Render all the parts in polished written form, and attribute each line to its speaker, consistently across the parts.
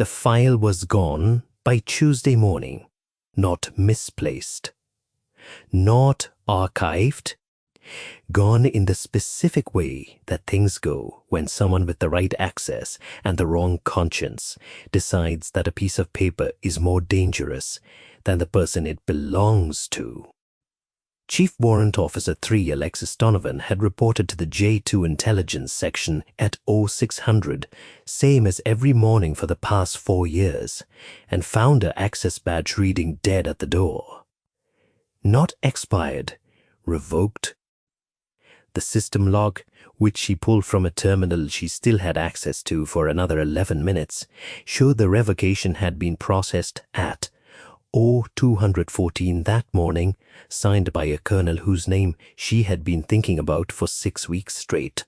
Speaker 1: The file was gone by Tuesday morning, not misplaced, not archived, gone in the specific way that things go when someone with the right access and the wrong conscience decides that a piece of paper is more dangerous than the person it belongs to. Chief Warrant Officer 3 Alexis Donovan had reported to the J2 Intelligence Section at 0600, same as every morning for the past 4 years, and found her access badge reading dead at the door. Not expired, revoked. The system log, which she pulled from a terminal she still had access to for another 11 minutes, showed the revocation had been processed at 0214 that morning, signed by a colonel whose name she had been thinking about for 6 weeks straight.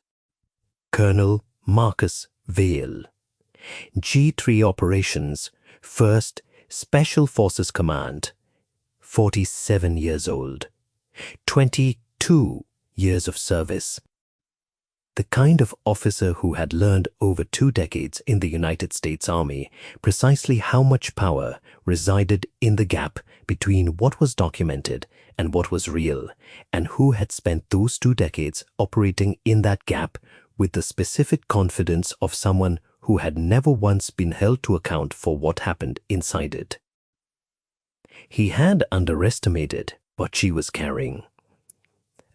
Speaker 1: Colonel Marcus Vael. G3 Operations, 1st Special Forces Command, 47 years old, 22 years of service. The kind of officer who had learned over 2 decades in the United States Army precisely how much power resided in the gap between what was documented and what was real, and who had spent those 2 decades operating in that gap with the specific confidence of someone who had never once been held to account for what happened inside it. He had underestimated what she was carrying.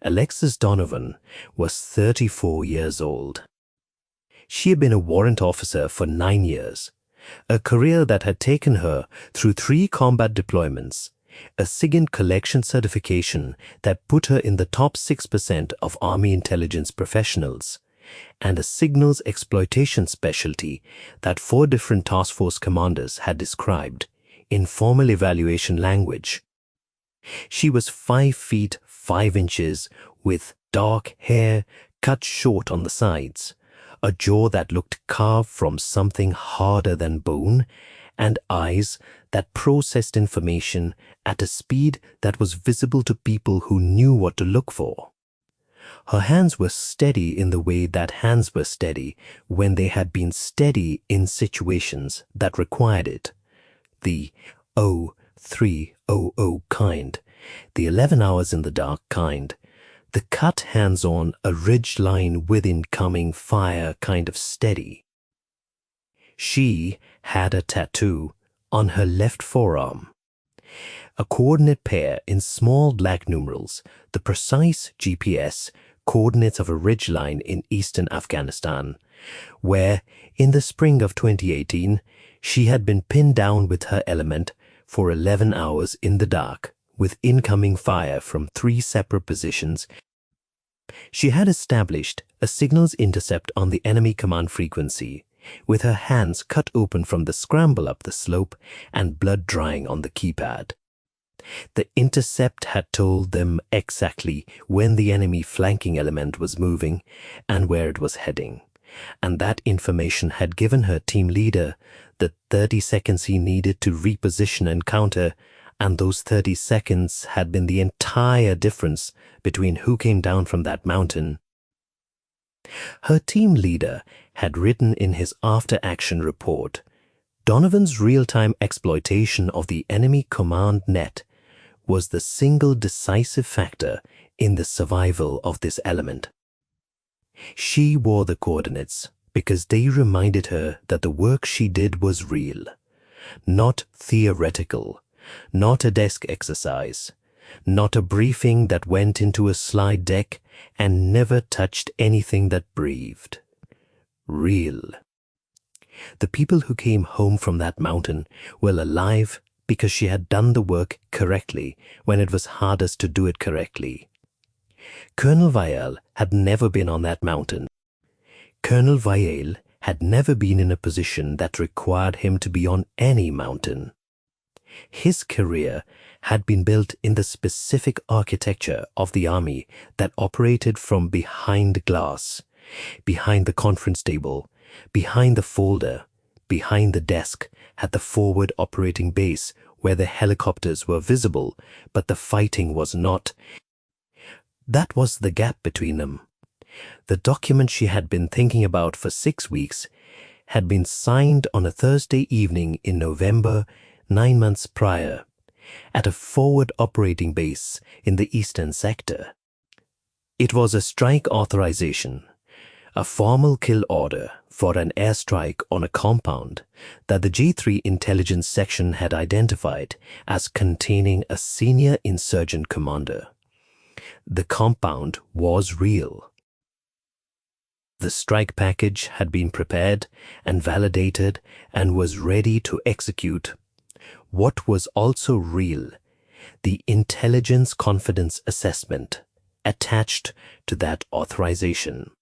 Speaker 1: Alexis Donovan was 34 years old. She had been a warrant officer for 9 years, a career that had taken her through 3 combat deployments, a SIGINT collection certification that put her in the top 6% of Army intelligence professionals, and a signals exploitation specialty that 4 different task force commanders had described in formal evaluation language. She was 5 feet 5 inches, with dark hair cut short on the sides, a jaw that looked carved from something harder than bone, and eyes that processed information at a speed that was visible to people who knew what to look for. Her hands were steady in the way that hands were steady when they had been steady in situations that required it. The 0300 kind, the 11 hours in the dark kind, the cut hands on a ridge line with incoming fire kind of steady. She had a tattoo on her left forearm, a coordinate pair in small black numerals, the precise GPS coordinates of a ridge line in eastern Afghanistan, where, in the spring of 2018, she had been pinned down with her element for 11 hours in the dark, with incoming fire from 3 separate positions. She had established a signals intercept on the enemy command frequency, with her hands cut open from the scramble up the slope and blood drying on the keypad. The intercept had told them exactly when the enemy flanking element was moving and where it was heading, and that information had given her team leader the 30 seconds he needed to reposition and counter, and those 30 seconds had been the entire difference between who came down from that mountain. Her team leader had written in his after-action report, Donovan's real-time exploitation of the enemy command net was the single decisive factor in the survival of this element. She wore the coordinates because they reminded her that the work she did was real, not theoretical, not a desk exercise, not a briefing that went into a slide deck and never touched anything that breathed. Real. The people who came home from that mountain were alive because she had done the work correctly when it was hardest to do it correctly. Colonel Vael had never been on that mountain. Colonel Vael had never been in a position that required him to be on any mountain. His career had been built in the specific architecture of the Army that operated from behind glass, behind the conference table, behind the folder, behind the desk at the forward operating base where the helicopters were visible, but the fighting was not. That was the gap between them. The document she had been thinking about for 6 weeks had been signed on a Thursday evening in November 9 months prior at a forward operating base in the eastern sector. It was a strike authorization, a formal kill order for an airstrike on a compound that the G3 intelligence section had identified as containing a senior insurgent commander. The compound was real. The strike package had been prepared and validated and was ready to execute. What was also real, the intelligence confidence assessment attached to that authorization.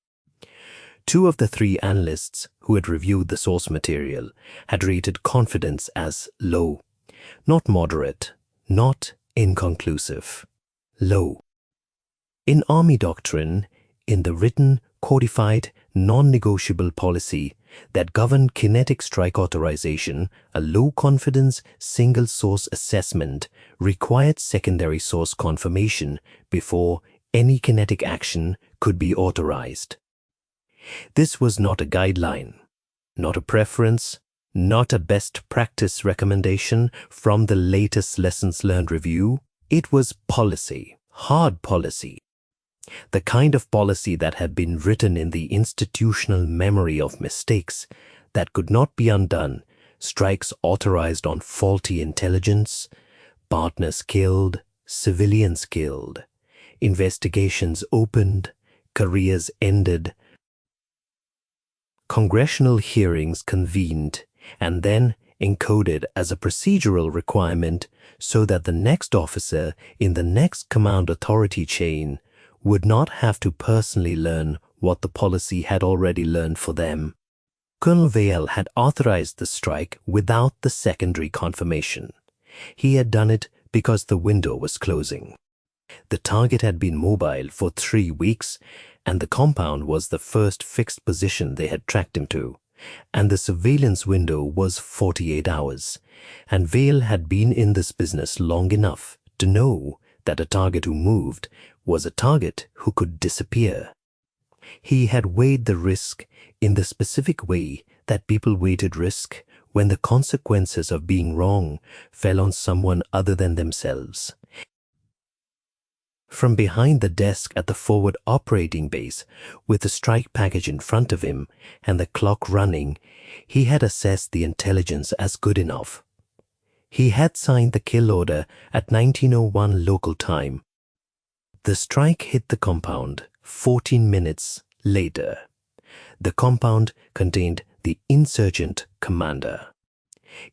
Speaker 1: 2 of the 3 analysts who had reviewed the source material had rated confidence as low, not moderate, not inconclusive, low. In Army doctrine, in the written, codified, non-negotiable policy that governed kinetic strike authorization, a low-confidence, single-source assessment required secondary source confirmation before any kinetic action could be authorized. This was not a guideline, not a preference, not a best practice recommendation from the latest lessons learned review. It was policy, hard policy. The kind of policy that had been written in the institutional memory of mistakes that could not be undone, strikes authorized on faulty intelligence, partners killed, civilians killed, investigations opened, careers ended, congressional hearings convened, and then encoded as a procedural requirement so that the next officer in the next command authority chain would not have to personally learn what the policy had already learned for them. Colonel Vael had authorized the strike without the secondary confirmation. He had done it because the window was closing. The target had been mobile for 3 weeks, and the compound was the first fixed position they had tracked him to, and the surveillance window was 48 hours, and Vael had been in this business long enough to know that a target who moved was a target who could disappear. He had weighed the risk in the specific way that people weighted risk when the consequences of being wrong fell on someone other than themselves. From behind the desk at the forward operating base, with the strike package in front of him and the clock running, he had assessed the intelligence as good enough. He had signed the kill order at 1901 local time. The strike hit the compound 14 minutes later. The compound contained the insurgent commander.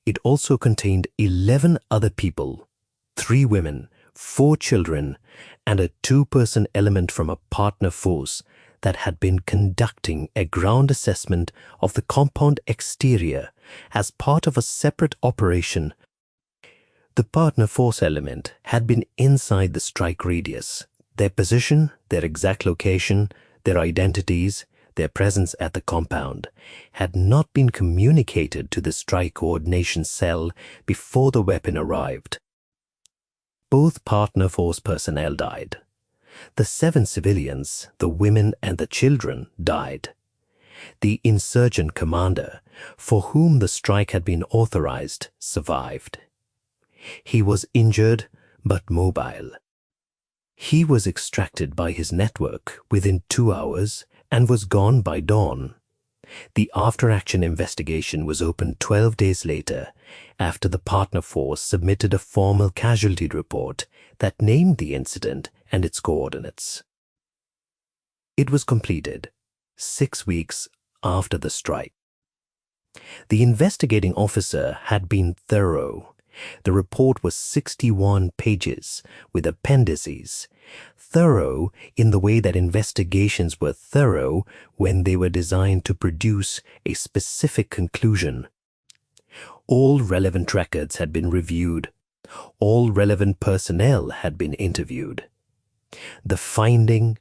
Speaker 1: It also contained 11 other people, 3 women, 4 children, and a 2-person element from a partner force that had been conducting a ground assessment of the compound exterior as part of a separate operation. The partner force element had been inside the strike radius. Their position, their exact location, their identities, their presence at the compound had not been communicated to the strike coordination cell before the weapon arrived. Both partner force personnel died. The 7 civilians, the women and the children, died. The insurgent commander, for whom the strike had been authorized, survived. He was injured but mobile. He was extracted by his network within 2 hours and was gone by dawn. The after-action investigation was opened 12 days later after the partner force submitted a formal casualty report that named the incident and its coordinates. It was completed 6 weeks after the strike. The investigating officer had been thorough. The report was 61 pages with appendices, thorough in the way that investigations were thorough when they were designed to produce a specific conclusion. All relevant records had been reviewed. All relevant personnel had been interviewed. The finding,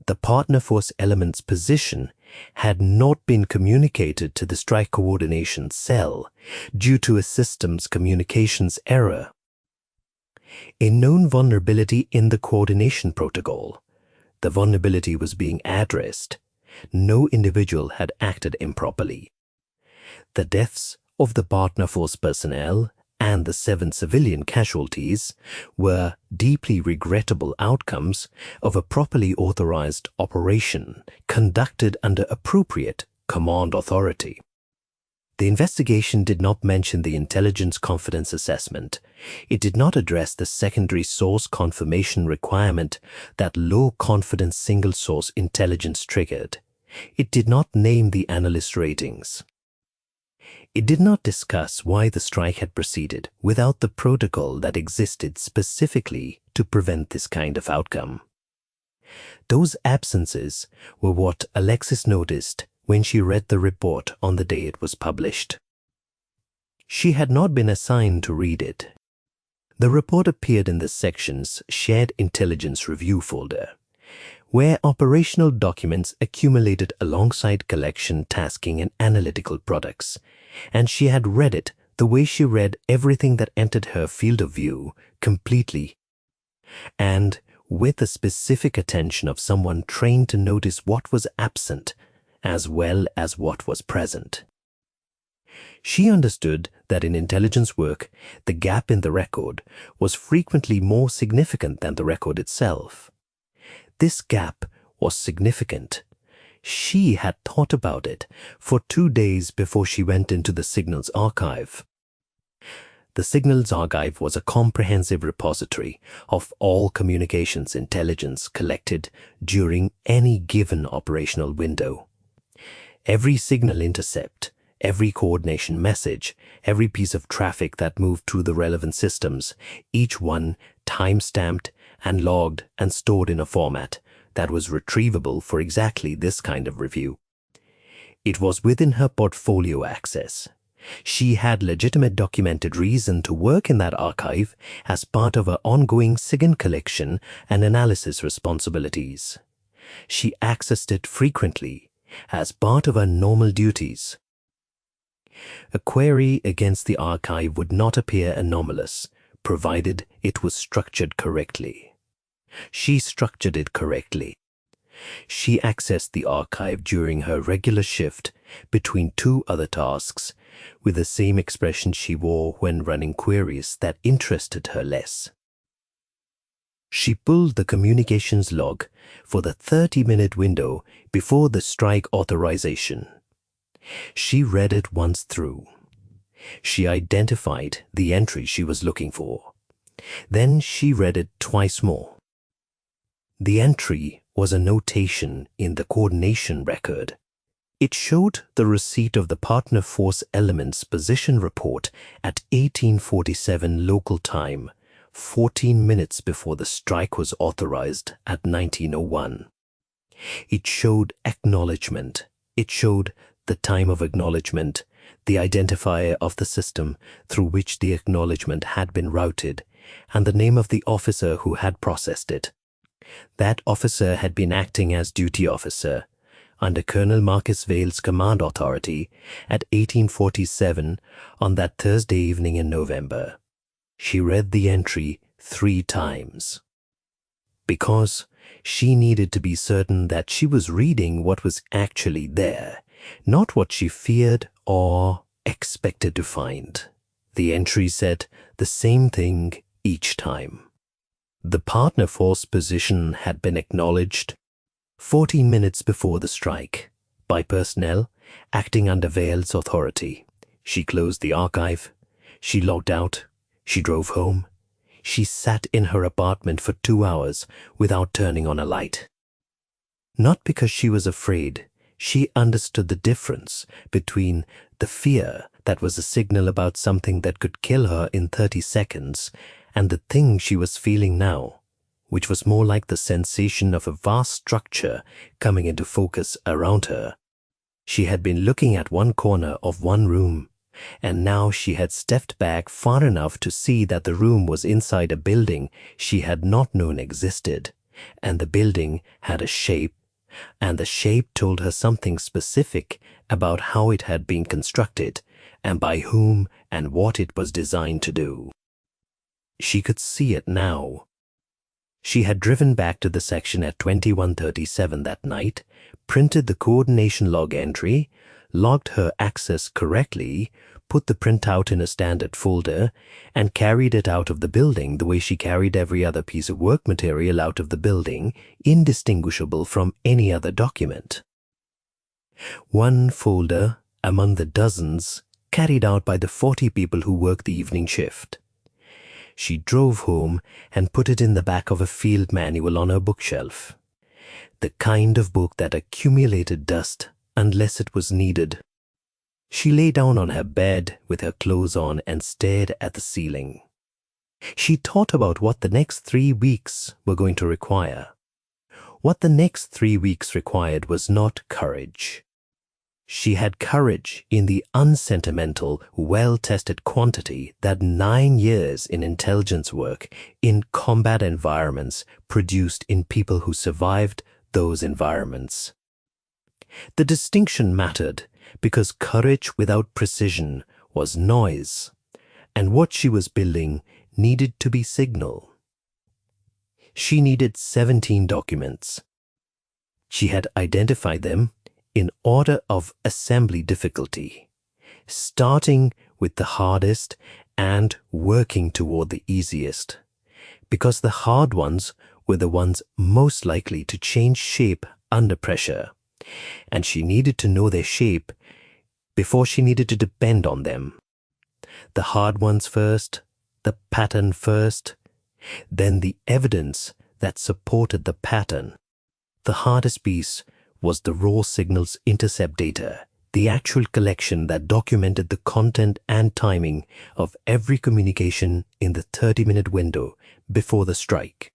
Speaker 1: the partner force element's position had not been communicated to the strike coordination cell due to a systems communications error. A known vulnerability in the coordination protocol. The vulnerability was being addressed. No individual had acted improperly. The deaths of the partner force personnel and the 7 civilian casualties were deeply regrettable outcomes of a properly authorized operation conducted under appropriate command authority. The investigation did not mention the intelligence confidence assessment. It did not address the secondary source confirmation requirement that low-confidence single-source intelligence triggered. It did not name the analyst ratings. It did not discuss why the strike had proceeded without the protocol that existed specifically to prevent this kind of outcome. Those absences were what Alexis noticed when she read the report on the day it was published. She had not been assigned to read it. The report appeared in the section's Shared Intelligence Review folder, where operational documents accumulated alongside collection, tasking, and analytical products, and she had read it the way she read everything that entered her field of view, completely, and with the specific attention of someone trained to notice what was absent as well as what was present. She understood that in intelligence work, the gap in the record was frequently more significant than the record itself. This gap was significant. She had thought about it for 2 days before she went into the Signals Archive. The Signals Archive was a comprehensive repository of all communications intelligence collected during any given operational window. Every signal intercept, every coordination message, every piece of traffic that moved through the relevant systems, each one time-stamped and logged and stored in a format that was retrievable for exactly this kind of review. It was within her portfolio access. She had legitimate documented reason to work in that archive as part of her ongoing SIGINT collection and analysis responsibilities. She accessed it frequently as part of her normal duties. A query against the archive would not appear anomalous, provided it was structured correctly. She structured it correctly. She accessed the archive during her regular shift between 2 other tasks with the same expression she wore when running queries that interested her less. She pulled the communications log for the 30-minute window before the strike authorization. She read it once through. She identified the entry she was looking for. Then she read it twice more. The entry was a notation in the coordination record. It showed the receipt of the partner force element's position report at 1847 local time, 14 minutes before the strike was authorized at 1901. It showed acknowledgement. It showed the time of acknowledgement, the identifier of the system through which the acknowledgement had been routed, and the name of the officer who had processed it. That officer had been acting as duty officer under Colonel Marcus Vael's command authority at 1847 on that Thursday evening in November. She read the entry 3 times. Because she needed to be certain that she was reading what was actually there, not what she feared or expected to find. The entry said the same thing each time. The partner force position had been acknowledged 14 minutes before the strike by personnel acting under Vael's authority. She closed the archive. She logged out. She drove home. She sat in her apartment for 2 hours without turning on a light. Not because she was afraid. She understood the difference between the fear that was a signal about something that could kill her in 30 seconds and the thing she was feeling now, which was more like the sensation of a vast structure coming into focus around her. She had been looking at one corner of one room, and now she had stepped back far enough to see that the room was inside a building she had not known existed, and the building had a shape, and the shape told her something specific about how it had been constructed, and by whom and what it was designed to do. She could see it now. She had driven back to the section at 21:37 that night, printed the coordination log entry, logged her access correctly, put the printout in a standard folder, and carried it out of the building the way she carried every other piece of work material out of the building, indistinguishable from any other document. One folder among the dozens carried out by the 40 people who worked the evening shift. She drove home and put it in the back of a field manual on her bookshelf, the kind of book that accumulated dust unless it was needed. She lay down on her bed with her clothes on and stared at the ceiling. She thought about what the next 3 weeks were going to require. What the next 3 weeks required was not courage. She had courage in the unsentimental, well-tested quantity that 9 years in intelligence work in combat environments produced in people who survived those environments. The distinction mattered because courage without precision was noise, and what she was building needed to be signal. She needed 17 documents. She had identified them in order of assembly difficulty, starting with the hardest and working toward the easiest, because the hard ones were the ones most likely to change shape under pressure, and she needed to know their shape before she needed to depend on them. The hard ones first, the pattern first, then the evidence that supported the pattern. The hardest piece was the raw signals intercept data, the actual collection that documented the content and timing of every communication in the 30-minute window before the strike.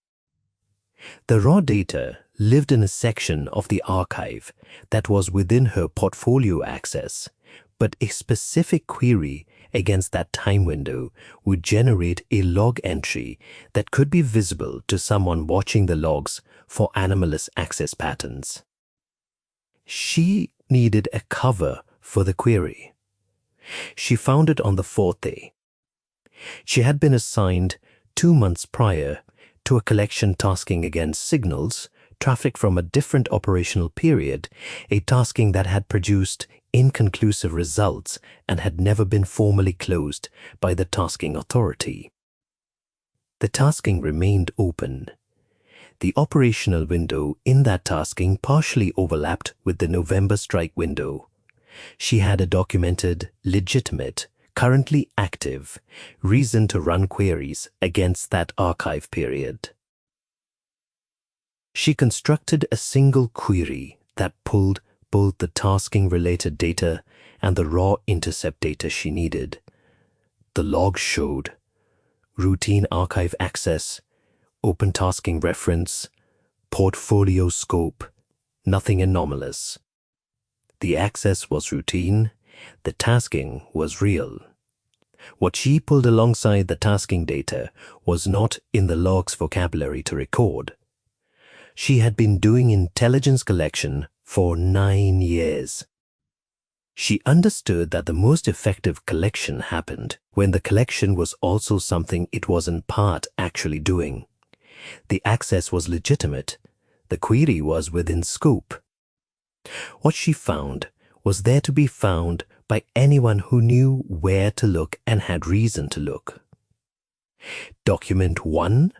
Speaker 1: The raw data lived in a section of the archive that was within her portfolio access, but a specific query against that time window would generate a log entry that could be visible to someone watching the logs for anomalous access patterns. She needed a cover for the query. She found it on the 4th day. She had been assigned 2 months prior to a collection tasking against signals trafficked from a different operational period, a tasking that had produced inconclusive results and had never been formally closed by the tasking authority. The tasking remained open. The operational window in that tasking partially overlapped with the November strike window. She had a documented, legitimate, currently active reason to run queries against that archive period. She constructed a single query that pulled both the tasking-related data and the raw intercept data she needed. The logs showed routine archive access, open tasking reference, portfolio scope, nothing anomalous. The access was routine, the tasking was real. What she pulled alongside the tasking data was not in the log's vocabulary to record. She had been doing intelligence collection for 9 years. She understood that the most effective collection happened when the collection was also something it was in part actually doing. The access was legitimate. The query was within scope. What she found was there to be found by anyone who knew where to look and had reason to look. Document 1,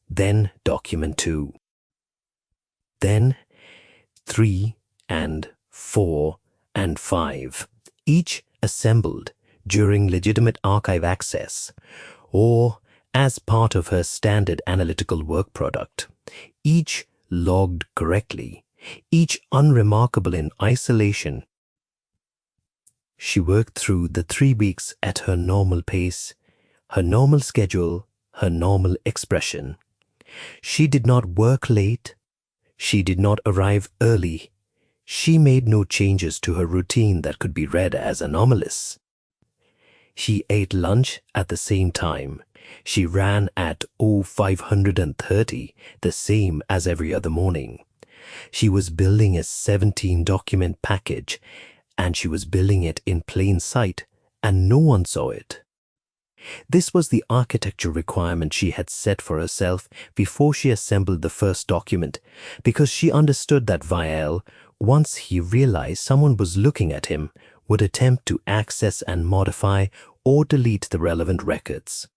Speaker 1: then document 2, then 3 and 4 and 5, each assembled during legitimate archive access, or as part of her standard analytical work product, each logged correctly, each unremarkable in isolation. She worked through the 3 weeks at her normal pace, her normal schedule, her normal expression. She did not work late. She did not arrive early. She made no changes to her routine that could be read as anomalous. She ate lunch at the same time. She ran at 0530, the same as every other morning. She was building a 17-document package, and she was building it in plain sight, and no one saw it. This was the architecture requirement she had set for herself before she assembled the first document, because she understood that Vael once he realized someone was looking at him, would attempt to access and modify or delete the relevant records.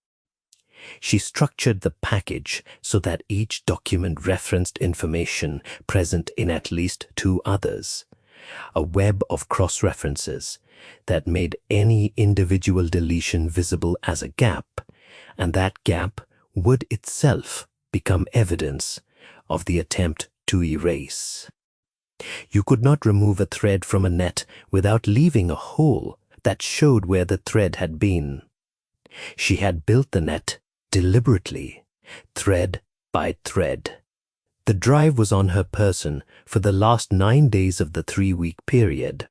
Speaker 1: She structured the package so that each document referenced information present in at least 2 others, a web of cross-references that made any individual deletion visible as a gap, and that gap would itself become evidence of the attempt to erase. You could not remove a thread from a net without leaving a hole that showed where the thread had been. She had built the net deliberately, thread by thread. The drive was on her person for the last 9 days of the 3-week period.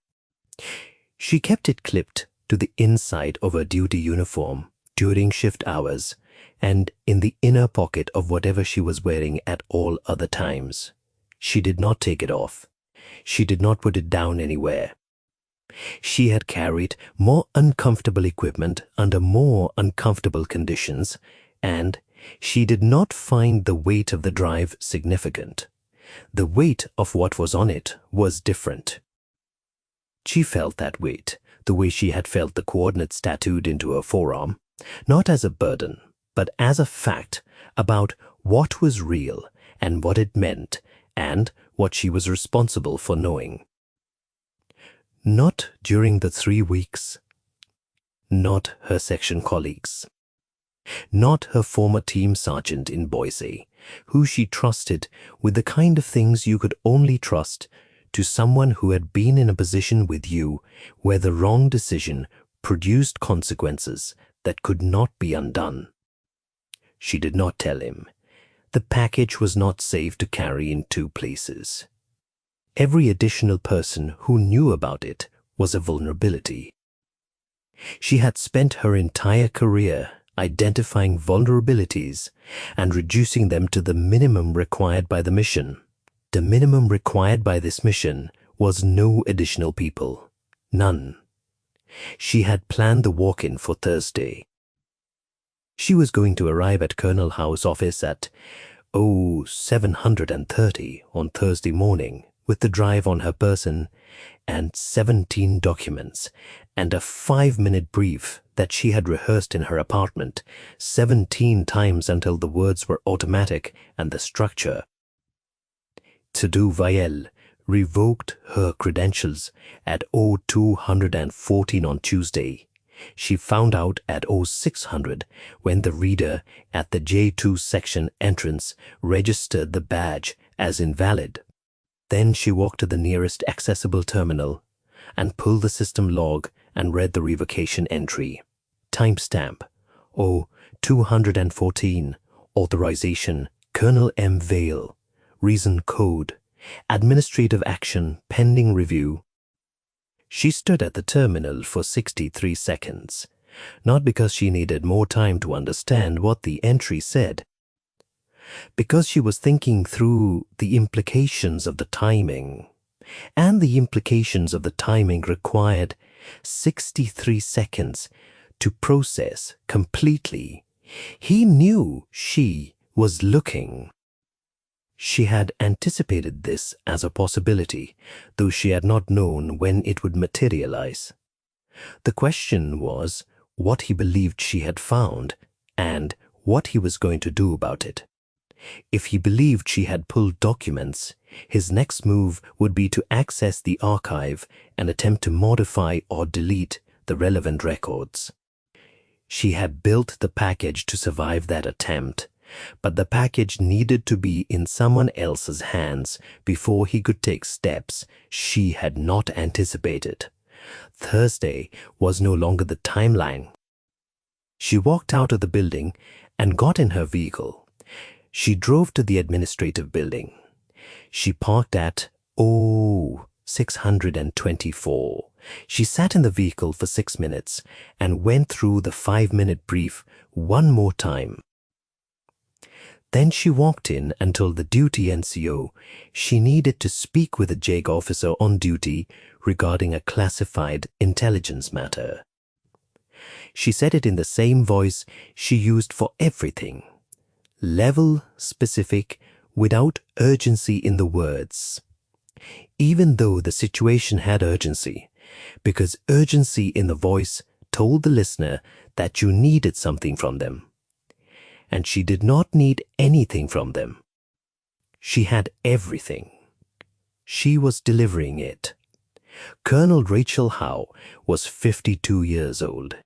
Speaker 1: She kept it clipped to the inside of her duty uniform during shift hours and in the inner pocket of whatever she was wearing at all other times. She did not take it off. She did not put it down anywhere. She had carried more uncomfortable equipment under more uncomfortable conditions, and she did not find the weight of the drive significant. The weight of what was on it was different. She felt that weight, the way she had felt the coordinates tattooed into her forearm, not as a burden, but as a fact about what was real and what it meant and what she was responsible for knowing. Not during the 3 weeks. Not her section colleagues. Not her former team sergeant in Boise, who she trusted with the kind of things you could only trust to someone who had been in a position with you where the wrong decision produced consequences that could not be undone. She did not tell him. The package was not safe to carry in 2 places. Every additional person who knew about it was a vulnerability. She had spent her entire career identifying vulnerabilities and reducing them to the minimum required by the mission. The minimum required by this mission was no additional people. None. She had planned the walk-in for Thursday. She was going to arrive at Colonel Howe's office at 0730 on Thursday morning with the drive on her person and 17 documents and a 5-minute brief that she had rehearsed in her apartment 17 times until the words were automatic and the structure. Vael revoked her credentials at 0214 on Tuesday. She found out at 0600 when the reader at the J2 section entrance registered the badge as invalid. Then she walked to the nearest accessible terminal and pulled the system log and read the revocation entry. Timestamp 0214. Authorization Colonel M. Vael. Reason code. Administrative action pending review. She stood at the terminal for 63 seconds, not because she needed more time to understand what the entry said, because she was thinking through the implications of the timing, and the implications of the timing required 63 seconds to process completely. He knew she was looking. She had anticipated this as a possibility, though she had not known when it would materialize. The question was what he believed she had found and what he was going to do about it. If he believed she had pulled documents, his next move would be to access the archive and attempt to modify or delete the relevant records. She had built the package to survive that attempt, but the package needed to be in someone else's hands before he could take steps she had not anticipated. Thursday was no longer the timeline. She walked out of the building and got in her vehicle. She drove to the administrative building. She parked at 0624. She sat in the vehicle for 6 minutes and went through the 5-minute brief one more time. Then she walked in and told the duty NCO she needed to speak with a JAG officer on duty regarding a classified intelligence matter. She said it in the same voice she used for everything. Level, specific, without urgency in the words. even though the situation had urgency, because urgency in the voice told the listener that you needed something from them. And she did not need anything from them. She had everything. She was delivering it. Colonel Rachel Howe was 52 years old.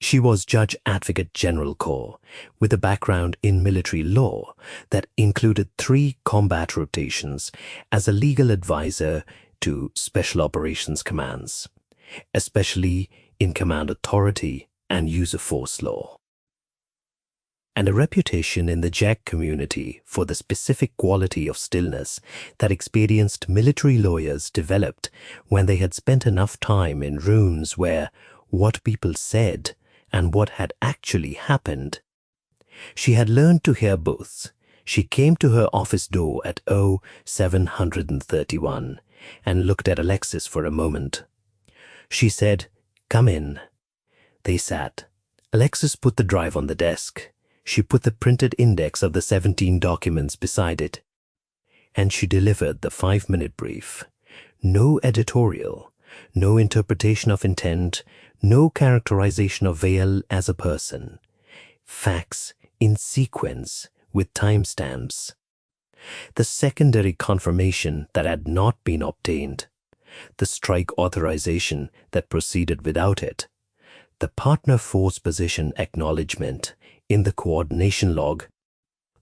Speaker 1: She was Judge Advocate General Corps with a background in military law that included 3 combat rotations as a legal advisor to Special Operations Commands, especially in command authority and use of force law, and a reputation in the JAG community for the specific quality of stillness that experienced military lawyers developed when they had spent enough time in rooms where what people said and what had actually happened. She had learned to hear both. She came to her office door at 0731 and looked at Alexis for a moment. She said, "Come in." They sat. Alexis put the drive on the desk. She put the printed index of the 17 documents beside it. And she delivered the 5-minute brief. No editorial, no interpretation of intent, no characterization of Vael as a person. Facts in sequence with timestamps. The secondary confirmation that had not been obtained. The strike authorization that proceeded without it. The partner force position acknowledgement in the coordination log.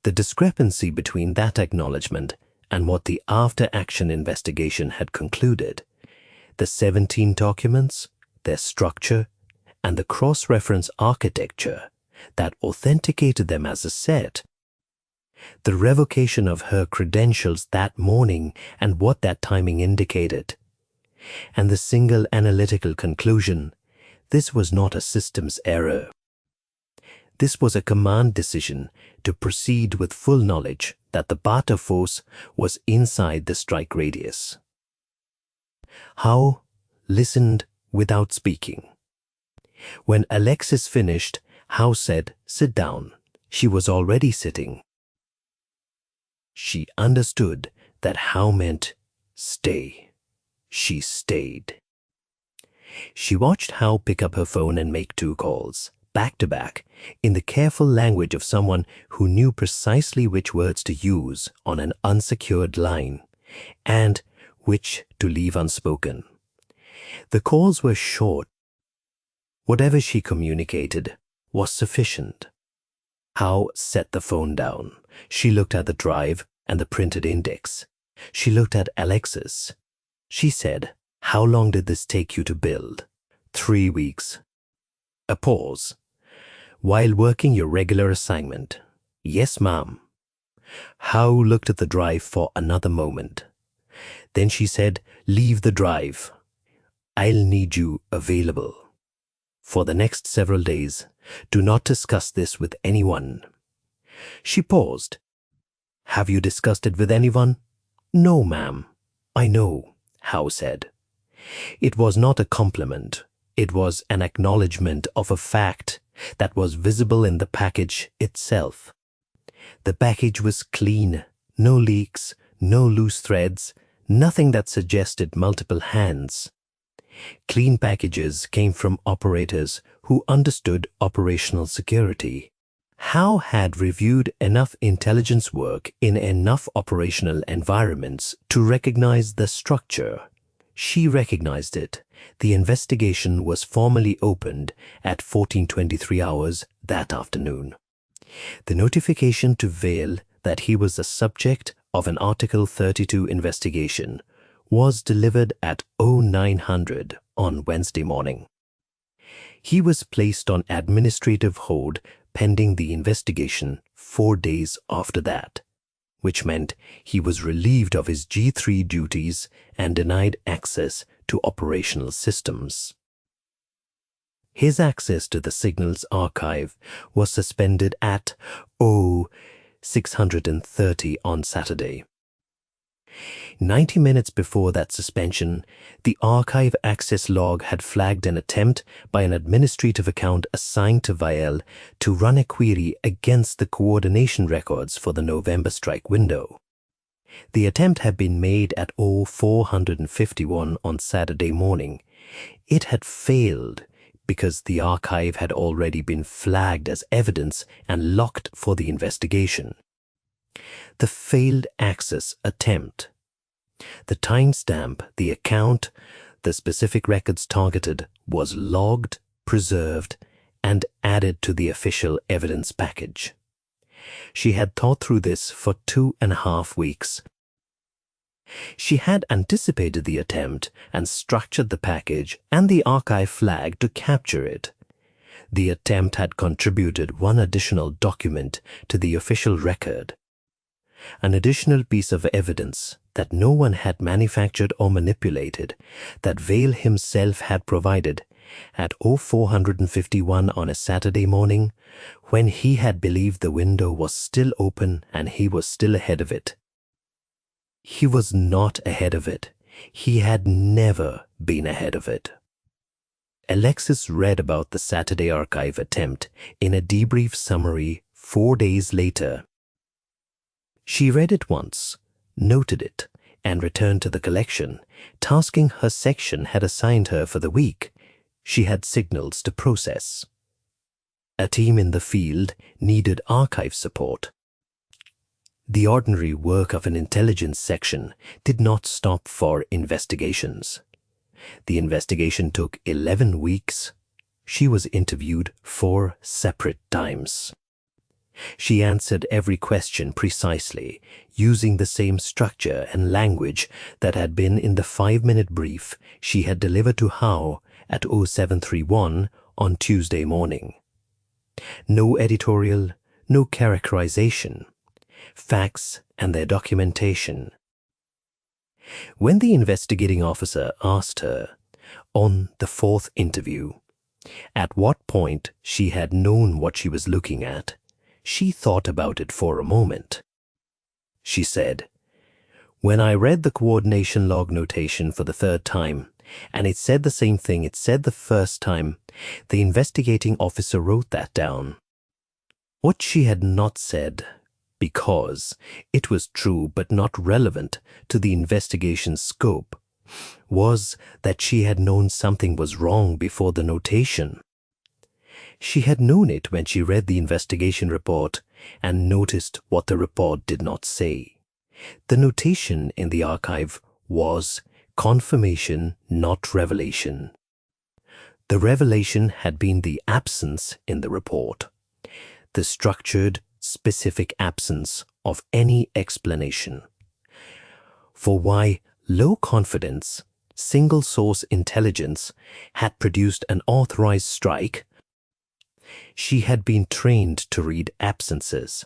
Speaker 1: The discrepancy between that acknowledgement and what the after-action investigation had concluded. The 17 documents, their structure, and the cross-reference architecture that authenticated them as a set. The revocation of her credentials that morning and what that timing indicated. And the single analytical conclusion, this was not a systems error. This was a command decision to proceed with full knowledge that the Bata force was inside the strike radius. Howe listened without speaking. When Alexis finished, Howe said, "Sit down." She was already sitting. She understood that Howe meant stay. She stayed. She watched Howe pick up her phone and make 2 calls, back to back, in the careful language of someone who knew precisely which words to use on an unsecured line, and which to leave unspoken. The calls were short. Whatever she communicated was sufficient. Howe set the phone down. She looked at the drive and the printed index. She looked at Alexis. She said, "How long did this take you to build?" 3 weeks. A pause. "While working your regular assignment?" "Yes, ma'am." Howe looked at the drive for another moment. Then she said, "Leave the drive. I'll need you available. For the next several days, do not discuss this with anyone." She paused. "Have you discussed it with anyone?" "No, ma'am." "I know," Howe said. It was not a compliment. It was an acknowledgement of a fact that was visible in the package itself. The package was clean, no leaks, no loose threads, nothing that suggested multiple hands. Clean packages came from operators who understood operational security. Howe had reviewed enough intelligence work in enough operational environments to recognize the structure. She recognized it. The investigation was formally opened at 14:23 hours that afternoon. The notification to Vael that he was the subject of an Article 32 investigation was delivered at 0900 on Wednesday morning. He was placed on administrative hold pending the investigation 4 days after that, which meant he was relieved of his G3 duties and denied access to operational systems. His access to the signals archive was suspended at 0630 on Saturday. 90 minutes before that suspension, the archive access log had flagged an attempt by an administrative account assigned to Vael to run a query against the coordination records for the November strike window. The attempt had been made at 0451 on Saturday morning. It had failed because the archive had already been flagged as evidence and locked for the investigation. The failed access attempt. The timestamp, the account, the specific records targeted was logged, preserved, and added to the official evidence package. She had thought through this for 2.5 weeks. She had anticipated the attempt and structured the package and the archive flag to capture it. The attempt had contributed one additional document to the official record, an additional piece of evidence that no one had manufactured or manipulated, that Vael himself had provided at 0451 on a Saturday morning, when he had believed the window was still open and he was still ahead of it. He was not ahead of it. He had never been ahead of it. Alexis read about the Saturday archive attempt in a debrief summary 4 days later. She read it once, noted it, and returned to the collection, tasking her section had assigned her for the week. She had signals to process. A team in the field needed archive support. The ordinary work of an intelligence section did not stop for investigations. The investigation took 11 weeks. She was interviewed 4 separate times. She answered every question precisely, using the same structure and language that had been in the 5-minute brief she had delivered to Howe at 0731 on Tuesday morning. No editorial, no characterization. Facts and their documentation. When the investigating officer asked her, on the 4th interview, at what point she had known what she was looking at, she thought about it for a moment. She said, "When I read the coordination log notation for the 3rd time, and it said the same thing it said the first time, the investigating officer wrote that down." What she had not said, because it was true but not relevant to the investigation's scope, was that she had known something was wrong before the notation. She had known it when she read the investigation report and noticed what the report did not say. The notation in the archive was confirmation, not revelation. The revelation had been the absence in the report, the structured, specific absence of any explanation for why low confidence, single source intelligence had produced an authorized strike. She had been trained to read absences.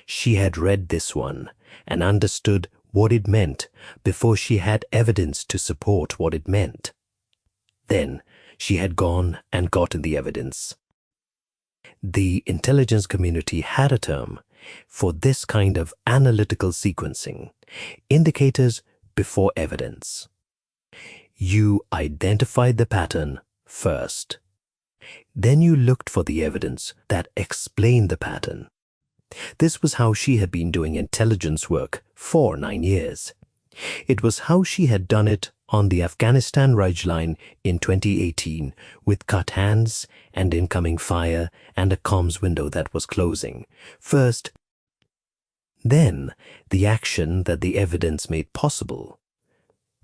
Speaker 1: She had read this one and understood what it meant before she had evidence to support what it meant. Then she had gone and gotten the evidence. The intelligence community had a term for this kind of analytical sequencing, indicators before evidence. You identified the pattern first. Then you looked for the evidence that explained the pattern. This was how she had been doing intelligence work for 9 years. It was how she had done it on the Afghanistan Ridgeline in 2018 with cut hands and incoming fire and a comms window that was closing. First, then the action that the evidence made possible.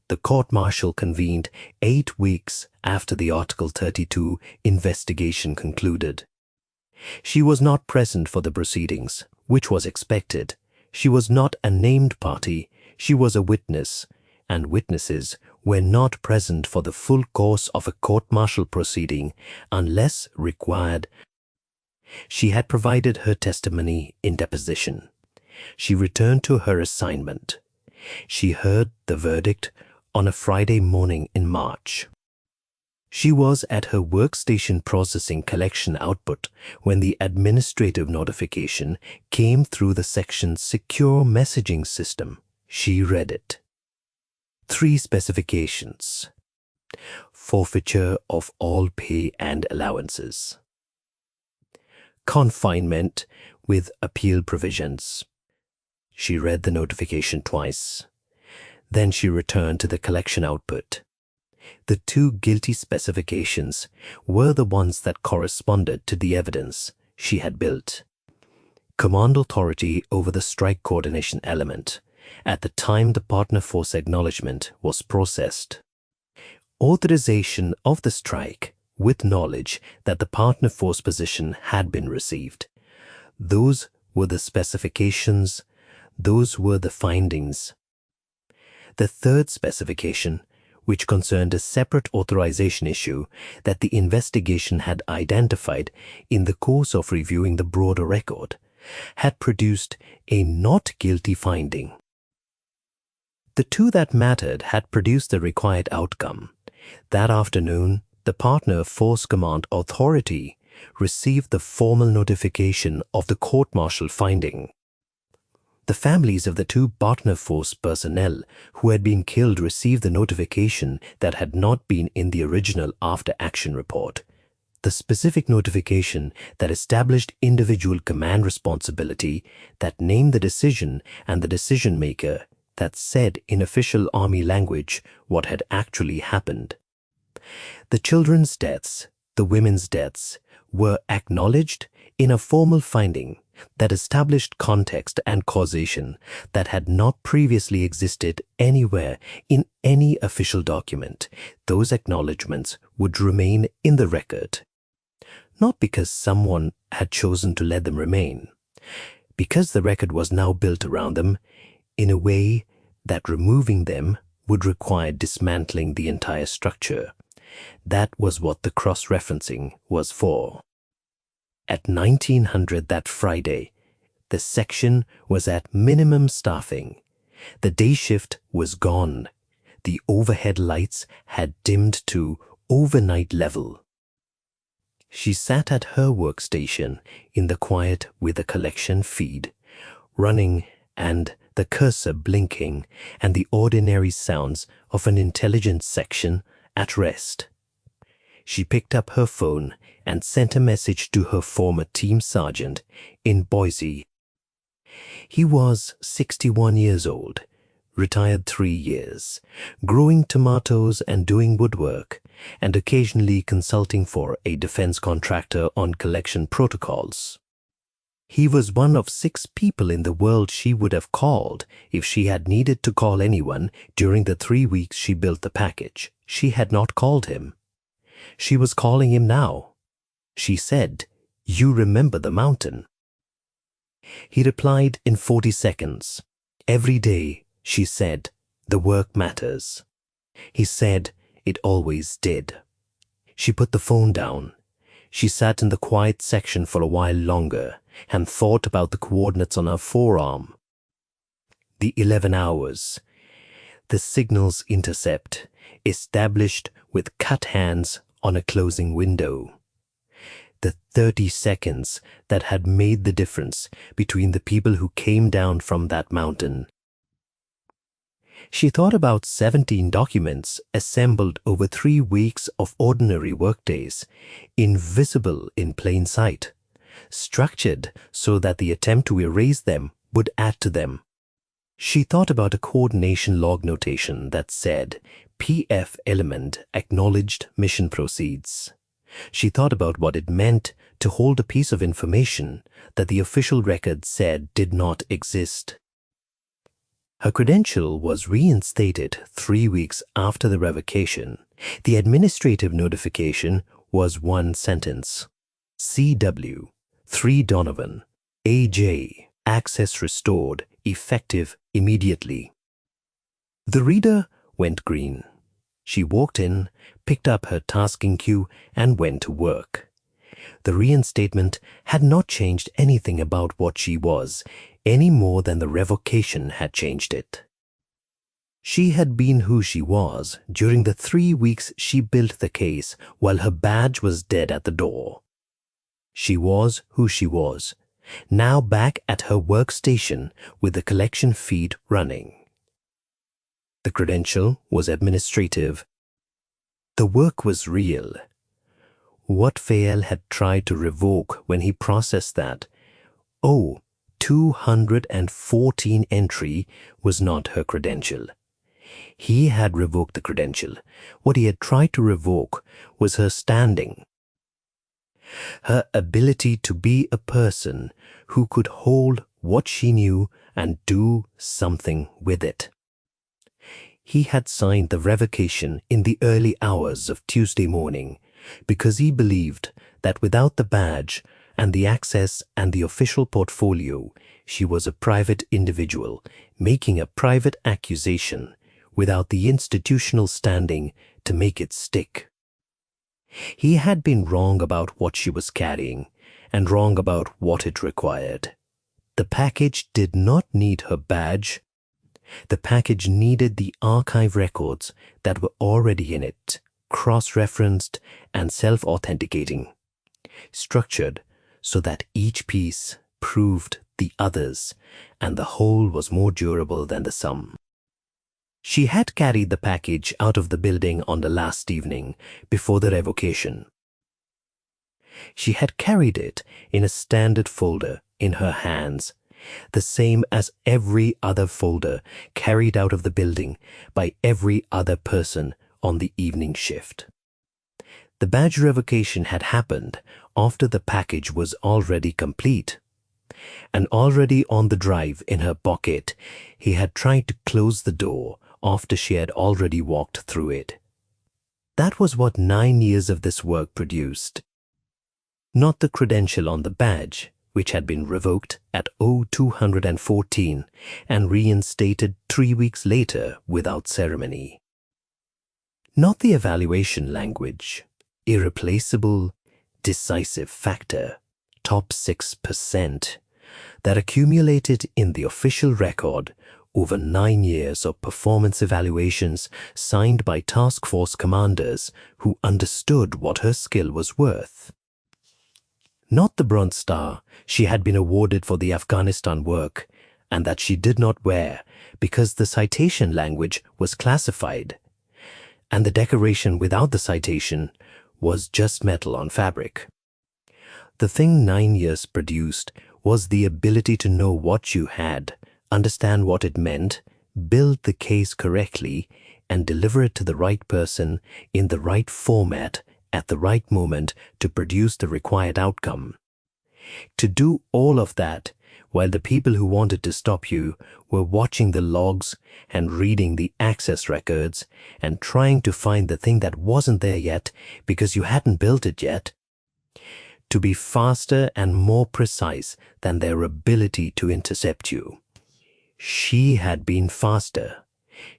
Speaker 1: The court-martial convened 8 weeks after the Article 32 investigation concluded. She was not present for the proceedings, which was expected. She was not a named party. She was a witness, and witnesses were not present for the full course of a court-martial proceeding unless required. She had provided her testimony in deposition. She returned to her assignment. She heard the verdict on a Friday morning in March. She was at her workstation processing collection output when the administrative notification came through the section's secure messaging system. She read it. 3 specifications. Forfeiture of all pay and allowances. Confinement with appeal provisions. She read the notification twice. Then she returned to the collection output. The two guilty specifications were the ones that corresponded to the evidence she had built. Command authority over the strike coordination element at the time the partner force acknowledgement was processed. Authorization of the strike with knowledge that the partner force position had been received. Those were the specifications. Those were the findings. The third specification, which concerned a separate authorization issue that the investigation had identified in the course of reviewing the broader record, had produced a not guilty finding. The two that mattered had produced the required outcome. That afternoon, the partner force command authority received the formal notification of the court-martial finding. The families of the two partner force personnel who had been killed received the notification that had not been in the original after-action report. The specific notification that established individual command responsibility, that named the decision and the decision-maker, that said in official army language what had actually happened. The children's deaths, the women's deaths, were acknowledged in a formal finding that established context and causation that had not previously existed anywhere in any official document. Those acknowledgements would remain in the record. Not because someone had chosen to let them remain, because the record was now built around them in a way that removing them would require dismantling the entire structure. That was what the cross-referencing was for. At 1900 that Friday, the section was at minimum staffing. The day shift was gone. The overhead lights had dimmed to overnight level. She sat at her workstation in the quiet with the collection feed running and the cursor blinking and the ordinary sounds of an intelligence section at rest. She picked up her phone and sent a message to her former team sergeant in Boise. He was 61 years old, retired 3 years, growing tomatoes and doing woodwork, and occasionally consulting for a defense contractor on collection protocols. He was one of 6 people in the world she would have called if she had needed to call anyone during the 3 weeks she built the package. She had not called him. She was calling him now. She said, "You remember the mountain?" He replied in 40 seconds. Every day, she said, the work matters. He said it always did. She put the phone down. She sat in the quiet section for a while longer and thought about the coordinates on her forearm. The 11 hours. The signal's intercept, established with cut hands on a closing window. The 30 seconds that had made the difference between the people who came down from that mountain. She thought about 17 documents assembled over 3 weeks of ordinary workdays, invisible in plain sight, structured so that the attempt to erase them would add to them. She thought about a coordination log notation that said, PF element acknowledged mission proceeds. She thought about what it meant to hold a piece of information that the official record said did not exist. Her credential was reinstated 3 weeks after the revocation. The administrative notification was 1 sentence. CW, 3 Donovan, AJ, access restored, effective immediately. The reader went green. She walked in, picked up her tasking queue, and went to work. The reinstatement had not changed anything about what she was, any more than the revocation had changed it. She had been who she was during the 3 weeks she built the case while her badge was dead at the door. She was who she was, now back at her workstation with the collection feed running. The credential was administrative. The work was real. What Vael had tried to revoke when he processed that, oh, 214 entry was not her credential. He had revoked the credential. What he had tried to revoke was her standing, her ability to be a person who could hold what she knew and do something with it. He had signed the revocation in the early hours of Tuesday morning because he believed that without the badge and the access and the official portfolio, she was a private individual making a private accusation without the institutional standing to make it stick. He had been wrong about what she was carrying and wrong about what it required. The package did not need her badge. The package needed the archive records that were already in it, cross-referenced and self-authenticating, structured so that each piece proved the others and the whole was more durable than the sum. She had carried the package out of the building on the last evening before the revocation. She had carried it in a standard folder in her hands, the same as every other folder carried out of the building by every other person on the evening shift. The badge revocation had happened after the package was already complete. And already on the drive in her pocket, he had tried to close the door after she had already walked through it. That was what 9 years of this work produced. Not the credential on the badge, which had been revoked at 0214 and reinstated 3 weeks later without ceremony. Not the evaluation language, irreplaceable, decisive factor, top 6%, that accumulated in the official record over 9 years of performance evaluations signed by task force commanders who understood what her skill was worth. Not the Bronze Star she had been awarded for the Afghanistan work and that she did not wear because the citation language was classified, and the decoration without the citation was just metal on fabric. The thing 9 years produced was the ability to know what you had, understand what it meant, build the case correctly, and deliver it to the right person in the right format at the right moment to produce the required outcome. To do all of that while the people who wanted to stop you were watching the logs and reading the access records and trying to find the thing that wasn't there yet because you hadn't built it yet. To be faster and more precise than their ability to intercept you. She had been faster.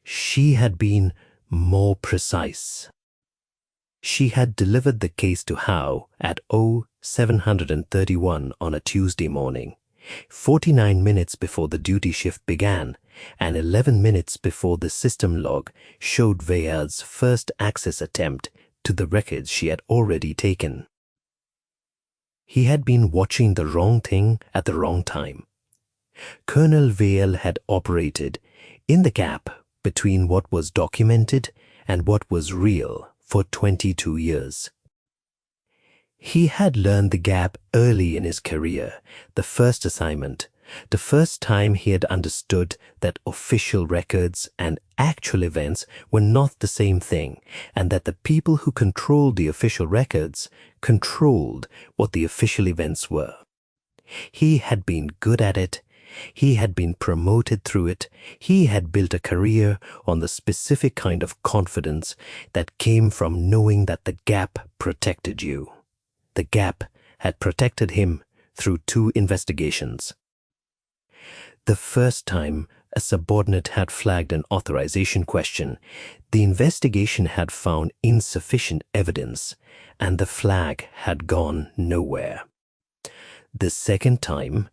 Speaker 1: She had been more precise. She had delivered the case to Howe at 0731 on a Tuesday morning, 49 minutes before the duty shift began and 11 minutes before the system log showed Vael's first access attempt to the records she had already taken. He had been watching the wrong thing at the wrong time. Colonel Vael had operated in the gap between what was documented and what was real for 22 years. He had learned the gap early in his career, the first assignment, the first time he had understood that official records and actual events were not the same thing, and that the people who controlled the official records controlled what the official events were. He had been good at it. He had been promoted through it. He had built a career on the specific kind of confidence that came from knowing that the gap protected you. The gap had protected him through 2 investigations. The first time a subordinate had flagged an authorization question, the investigation had found insufficient evidence and the flag had gone nowhere. The second time,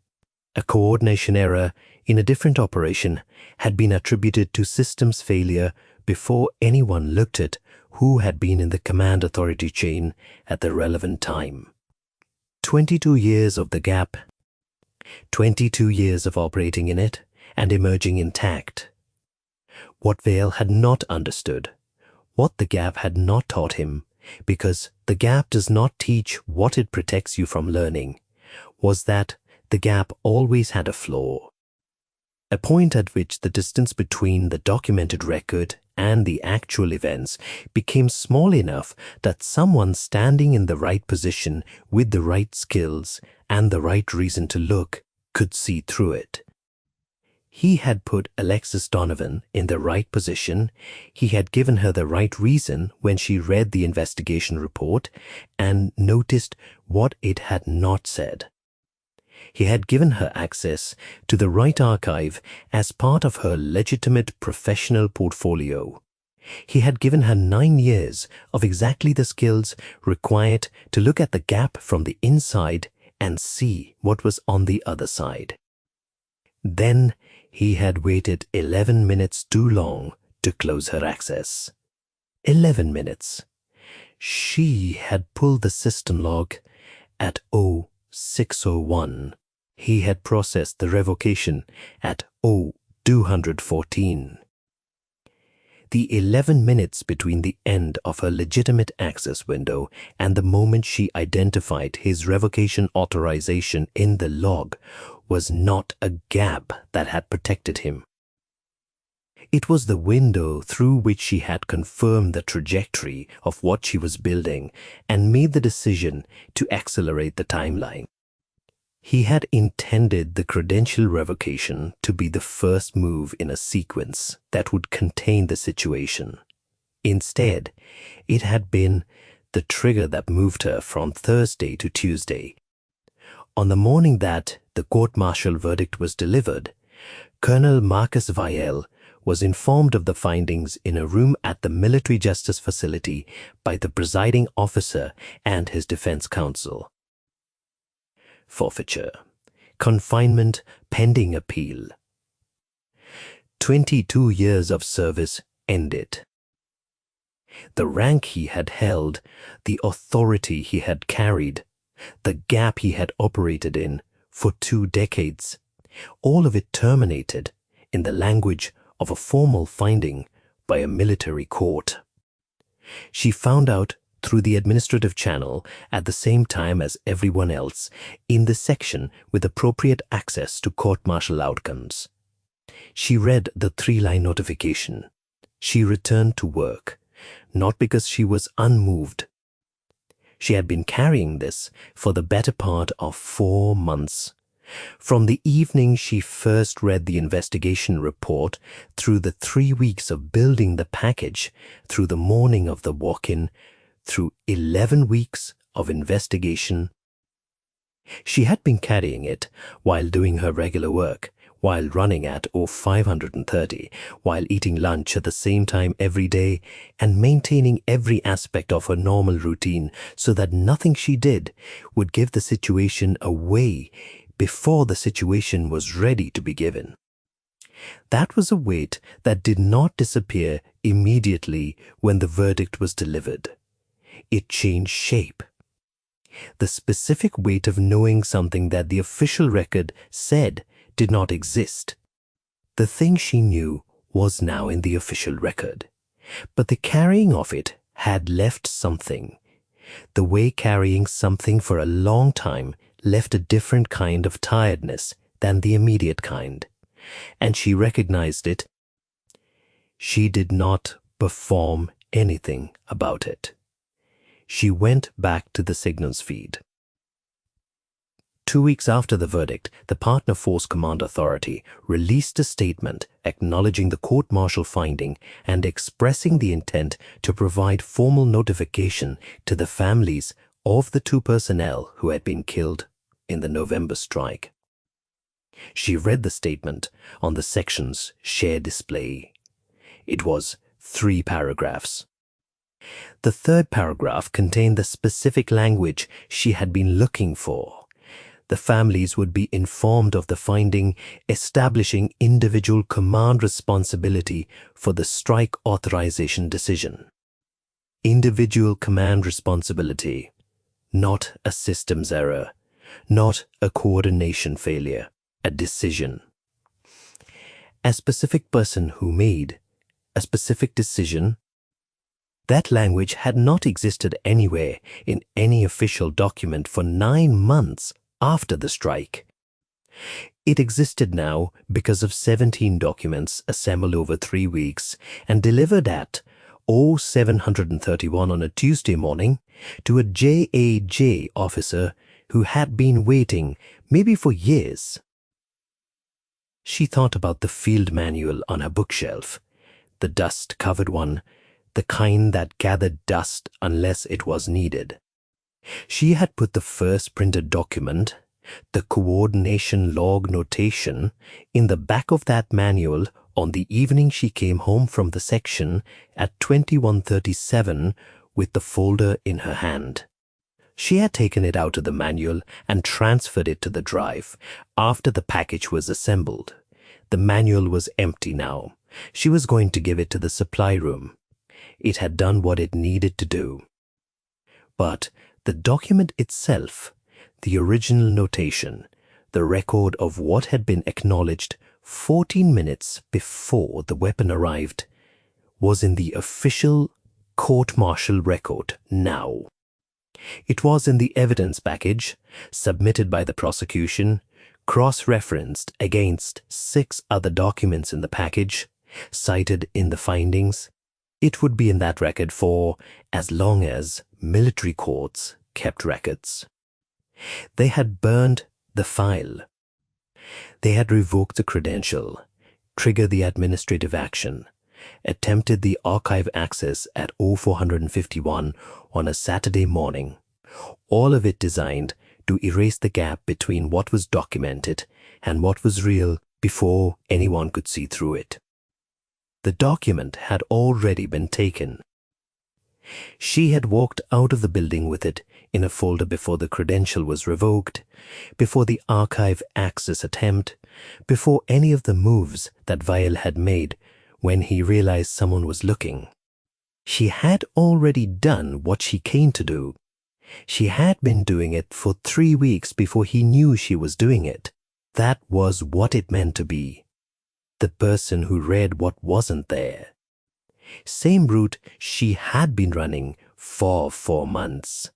Speaker 1: a coordination error in a different operation had been attributed to systems failure before anyone looked at who had been in the command authority chain at the relevant time. 22 years of the gap, 22 years of operating in it and emerging intact. What Vael had not understood, what the gap had not taught him, because the gap does not teach what it protects you from learning, was that the gap always had a flaw, a point at which the distance between the documented record and the actual events became small enough that someone standing in the right position with the right skills and the right reason to look could see through it. He had put Alexis Donovan in the right position, he had given her the right reason when she read the investigation report and noticed what it had not said. He had given her access to the right archive as part of her legitimate professional portfolio. He had given her 9 years of exactly the skills required to look at the gap from the inside and see what was on the other side. Then he had waited 11 minutes too long to close her access. 11 minutes. She had pulled the system log at 0601. He had processed the revocation at 0214. The 11 minutes between the end of her legitimate access window and the moment she identified his revocation authorization in the log was not a gap that had protected him. It was the window through which she had confirmed the trajectory of what she was building and made the decision to accelerate the timeline. He had intended the credential revocation to be the first move in a sequence that would contain the situation. Instead, it had been the trigger that moved her from Thursday to Tuesday. On the morning that the court-martial verdict was delivered, Colonel Marcus Vael was informed of the findings in a room at the military justice facility by the presiding officer and his defense counsel. Forfeiture. Confinement pending appeal. 22 years of service ended. The rank he had held, the authority he had carried, the gap he had operated in for 2 decades, all of it terminated in the language of a formal finding by a military court. She found out through the administrative channel at the same time as everyone else in the section with appropriate access to court-martial outcomes. She read the 3-line notification. She returned to work, not because she was unmoved. She had been carrying this for the better part of 4 months. From the evening she first read the investigation report, through the 3 weeks of building the package, through the morning of the walk-in, through 11 weeks of investigation. She had been carrying it while doing her regular work, while running at 530, while eating lunch at the same time every day, and maintaining every aspect of her normal routine so that nothing she did would give the situation away before the situation was ready to be given. That was a weight that did not disappear immediately when the verdict was delivered. It changed shape. The specific weight of knowing something that the official record said did not exist. The thing she knew was now in the official record, but the carrying of it had left something. The way carrying something for a long time left a different kind of tiredness than the immediate kind, and she recognized it. She did not perform anything about it. She went back to the signals feed. 2 weeks after the verdict, the Partner Force Command Authority released a statement acknowledging the court-martial finding and expressing the intent to provide formal notification to the families of the 2 personnel who had been killed in the November strike. She read the statement on the section's share display. It was 3 paragraphs. The 3rd paragraph contained the specific language she had been looking for. The families would be informed of the finding, establishing individual command responsibility for the strike authorization decision. Individual command responsibility, not a systems error, not a coordination failure, a decision. A specific person who made a specific decision. That language had not existed anywhere in any official document for 9 months after the strike. It existed now because of 17 documents assembled over 3 weeks and delivered at 0731 on a Tuesday morning to a JAJ officer who had been waiting maybe for years. She thought about the field manual on her bookshelf, the dust-covered one, the kind that gathered dust unless it was needed. She had put the first printed document, the coordination log notation, in the back of that manual on the evening she came home from the section at 21:37 with the folder in her hand. She had taken it out of the manual and transferred it to the drive after the package was assembled. The manual was empty now. She was going to give it to the supply room. It had done what it needed to do. But the document itself, the original notation, the record of what had been acknowledged 14 minutes before the weapon arrived, was in the official court-martial record now. It was in the evidence package, submitted by the prosecution, cross-referenced against 6 other documents in the package, cited in the findings. It would be in that record for as long as military courts kept records. They had burned the file. They had revoked the credential, triggered the administrative action, attempted the archive access at 0451 on a Saturday morning, all of it designed to erase the gap between what was documented and what was real before anyone could see through it. The document had already been taken. She had walked out of the building with it in a folder before the credential was revoked, before the archive access attempt, before any of the moves that Vael had made when he realized someone was looking. She had already done what she came to do. She had been doing it for 3 weeks before he knew she was doing it. That was what it meant to be. The person who read what wasn't there. Same route she had been running for 4 months.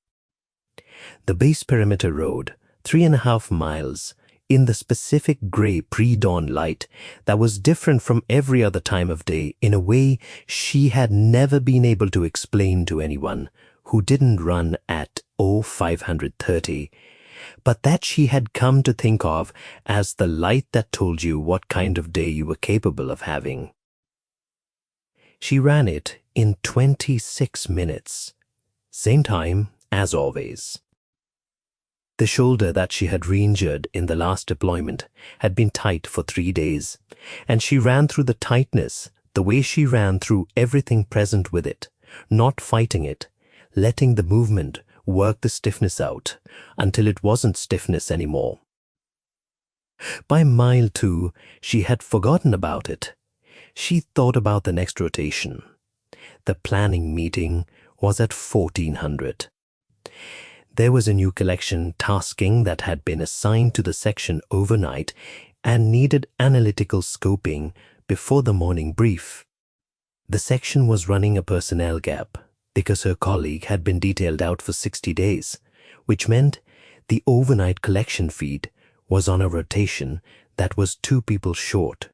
Speaker 1: The base perimeter road, 3.5 miles, in the specific grey pre-dawn light that was different from every other time of day in a way she had never been able to explain to anyone who didn't run at 0530, but that she had come to think of as the light that told you what kind of day you were capable of having. She ran it in 26 minutes, same time as always. The shoulder that she had re-injured in the last deployment had been tight for 3 days, and she ran through the tightness the way she ran through everything present with it, not fighting it, letting the movement work the stiffness out until it wasn't stiffness anymore. By mile 2, she had forgotten about it. She thought about the next rotation. The planning meeting was at 1400. There was a new collection tasking that had been assigned to the section overnight and needed analytical scoping before the morning brief. The section was running a personnel gap because her colleague had been detailed out for 60 days, which meant the overnight collection feed was on a rotation that was 2 people short.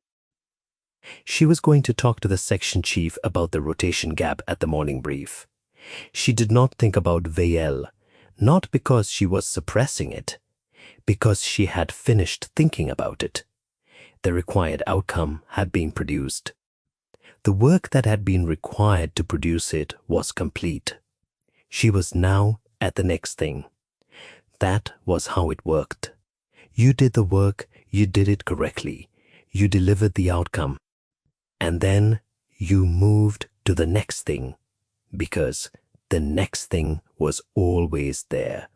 Speaker 1: She was going to talk to the section chief about the rotation gap at the morning brief. She did not think about Vael, not because she was suppressing it, because she had finished thinking about it. The required outcome had been produced. The work that had been required to produce it was complete. She was now at the next thing. That was how it worked. You did the work, you did it correctly, you delivered the outcome, and then you moved to the next thing, because the next thing was always there,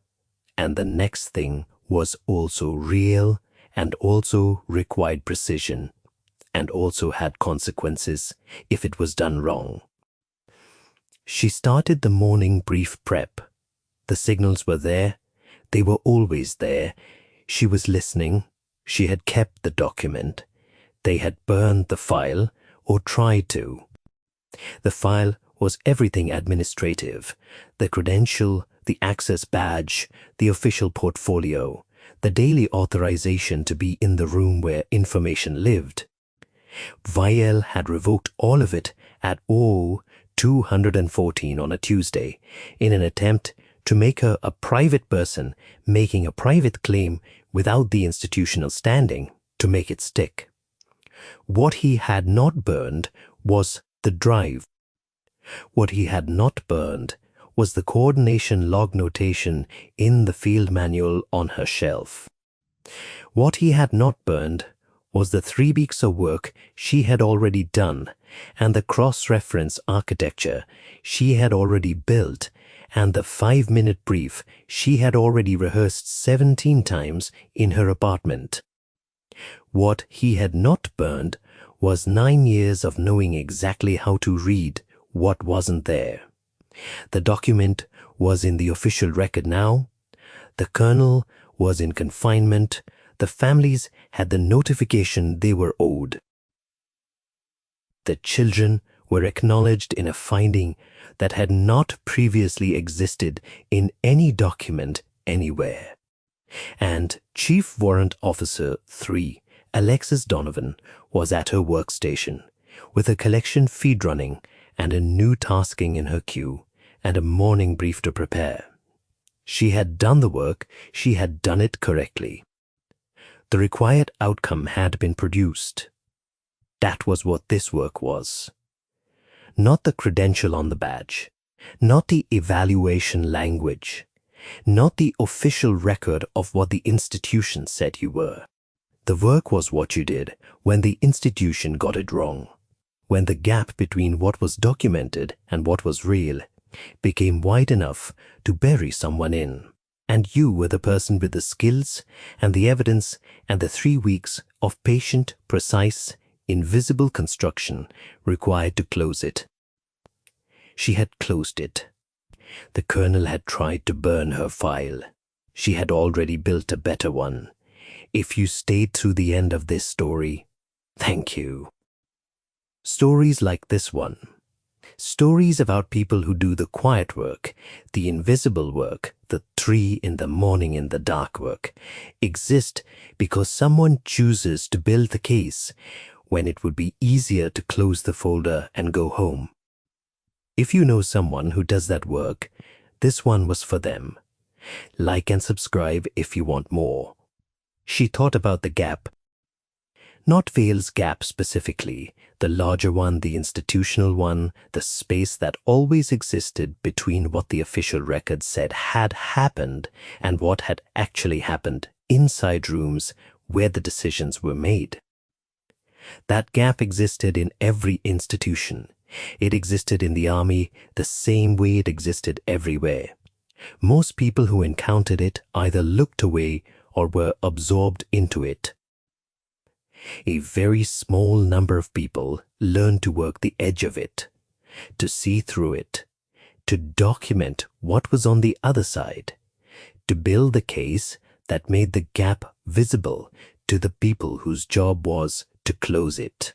Speaker 1: and the next thing was also real and also required precision, and also had consequences if it was done wrong. She started the morning brief prep. The signals were there. They were always there. She was listening. She had kept the document. They had burned the file, or tried to. The file was everything administrative, the credential, the access badge, the official portfolio, the daily authorization to be in the room where information lived. Vael had revoked all of it at 214 on a Tuesday in an attempt to make her a private person making a private claim without the institutional standing to make it stick. What he had not burned was the drive. What he had not burned was the coordination log notation in the field manual on her shelf. What he had not burned was the 3 weeks of work she had already done and the cross-reference architecture she had already built and the 5-minute brief she had already rehearsed 17 times in her apartment. What he had not burned was 9 years of knowing exactly how to read what wasn't there. The document was in the official record now. The colonel was in confinement. The families had the notification they were owed. The children were acknowledged in a finding that had not previously existed in any document anywhere. And Chief Warrant Officer 3, Alexis Donovan, was at her workstation with a collection feed running and a new tasking in her queue and a morning brief to prepare. She had done the work, she had done it correctly. The required outcome had been produced. That was what this work was. Not the credential on the badge, not the evaluation language, not the official record of what the institution said you were. The work was what you did when the institution got it wrong, when the gap between what was documented and what was real became wide enough to bury someone in. And you were the person with the skills and the evidence and the 3 weeks of patient, precise, invisible construction required to close it. She had closed it. The colonel had tried to burn her file. She had already built a better one. If you stayed through the end of this story, thank you. Stories like this one. Stories about people who do the quiet work, the invisible work, the 3 in the morning in the dark work, exist because someone chooses to build the case when it would be easier to close the folder and go home. If you know someone who does that work, this one was for them. Like and subscribe if you want more. She thought about the gap. Not Vael's gap specifically, the larger one, the institutional one, the space that always existed between what the official record said had happened and what had actually happened inside rooms where the decisions were made. That gap existed in every institution. It existed in the army the same way it existed everywhere. Most people who encountered it either looked away or were absorbed into it. A very small number of people learned to work the edge of it, to see through it, to document what was on the other side, to build the case that made the gap visible to the people whose job was to close it.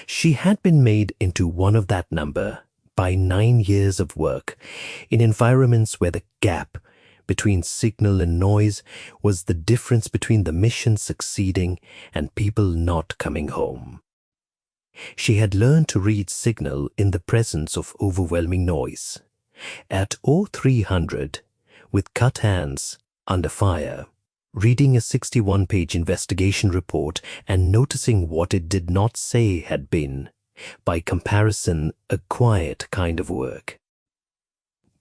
Speaker 1: She had been made into one of that number by 9 years of work in environments where the gap between signal and noise was the difference between the mission succeeding and people not coming home. She had learned to read signal in the presence of overwhelming noise. At 0300, with cut hands, under fire, reading a 61-page investigation report and noticing what it did not say had been, by comparison, a quiet kind of work.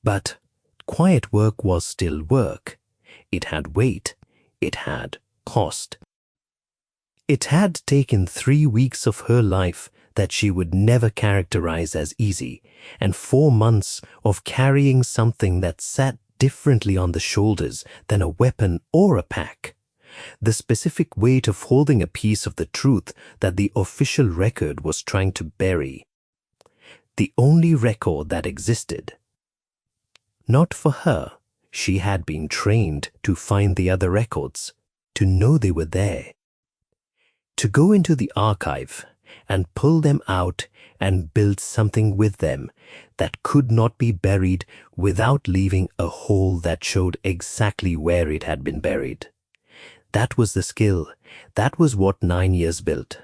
Speaker 1: But quiet work was still work. It had weight. It had cost. It had taken 3 weeks of her life that she would never characterize as easy, and 4 months of carrying something that sat differently on the shoulders than a weapon or a pack. The specific weight of holding a piece of the truth that the official record was trying to bury. The only record that existed. Not for her. She had been trained to find the other records, to know they were there. To go into the archive and pull them out and build something with them that could not be buried without leaving a hole that showed exactly where it had been buried. That was the skill. That was what 9 years built.